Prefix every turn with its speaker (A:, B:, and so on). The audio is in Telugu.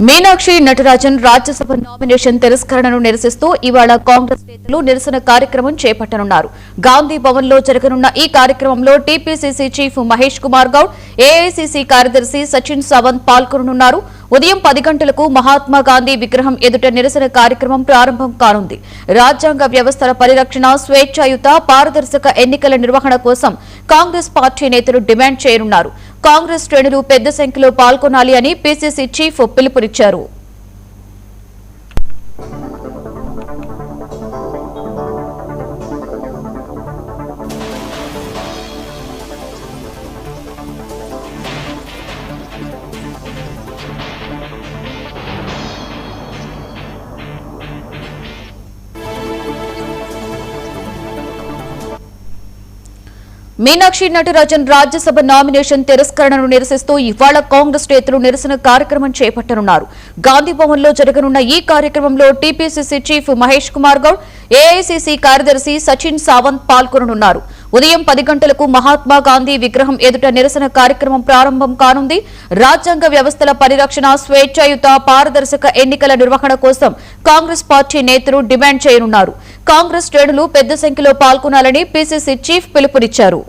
A: మీనాక్షి నటరాజన్ రాజ్యసభ నామినేషన్ తిరస్కరణను నిరసిస్తూ ఇవాళ కాంగ్రెస్ నేతలు నిరసన కార్యక్రమం చేపట్టనున్నారు. గాంధీ భవన్ లో జరగనున్న ఈ కార్యక్రమంలో TPCC chief Mahesh Kumar Goud, AICC కార్యదర్శి సచిన్ సావంత్ పాల్గొననున్నారు. ఉదయం 10 గంటలకు మహాత్మా గాంధీ విగ్రహం ఎదుట నిరసన కార్యక్రమం ప్రారంభం కానుంది. రాజ్యాంగ వ్యవస్థల పరిరక్షణ, స్వేచ్ఛాయుత, పారదర్శక ఎన్నికల నిర్వహణ కోసం కాంగ్రెస్ పార్టీ నేతలు డిమాండ్ చేయనున్నారు. కాంగ్రెస్ శ్రేణులు పెద్ద సంఖ్యలో పాల్గొనాలి అని పీసీసీ చీఫ్ పిలుపునిచ్చారు. మీనాక్షి నటరాజన్ రాజ్యసభ నామినేషన్ తిరస్కరణను నిరసిస్తూ ఇవాళ కాంగ్రెస్ నేతలు నిరసన కార్యక్రమం చేపట్టనున్నారు. గాంధీ భవన్ లో జరగనున్న ఈ కార్యక్రమంలో TPCC chief Mahesh Kumar Goud, AICC కార్యదర్శి సచిన్ సావంత్ పాల్గొననున్నారు. ఉదయం 10 గంటలకు మహాత్మా గాంధీ విగ్రహం ఎదుట నిరసన కార్యక్రమం ప్రారంభం కానుంది. రాజ్యాంగ వ్యవస్థల పరిరక్షణ, స్వేచ్ఛాయుత, పారదర్శక ఎన్నికల నిర్వహణ కోసం కాంగ్రెస్ పార్టీ నేతలు డిమాండ్ చేయనున్నారు. కాంగ్రెస్ శ్రేణులు పెద్ద సంఖ్యలో పాల్గొనాలని పీసీసీ చీఫ్ పిలుపునిచ్చారు.